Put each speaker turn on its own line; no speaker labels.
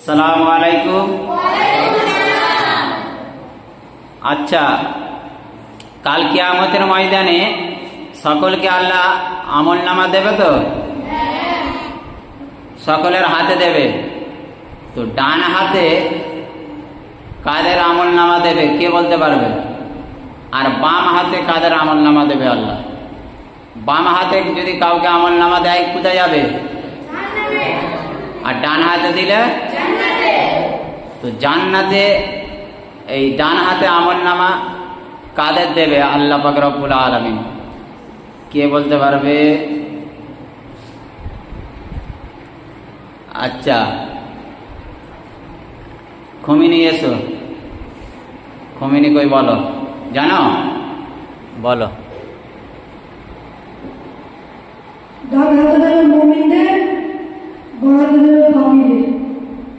আসসালামু আলাইকুম। আচ্ছা, কাল কিয়ামতের ময়দানে সকলকে আল্লাহ আমল নামা দেবে তো? সকলের হাতে দেবে। তো ডান হাতে কাদের আমল নামা দেবে কে বলতে পারবে? আর বাম হাতে কাদের আমল নামা দেবে আল্লাহ? বাম হাতে যদি কাউকে আমল নামা দেয় কোথায় যাবে? আর ডান হাতে দিলে তো জান্নাতে। এই ডান হাতে আমল নামা কাদের দেবে? আল্লাহ পাক রব্বুল আলামিন। কে বলতে পারবে? আচ্ছা, খমিনি এসো। খমিনি কই বলো, জানো? বলো।
ডান হাতে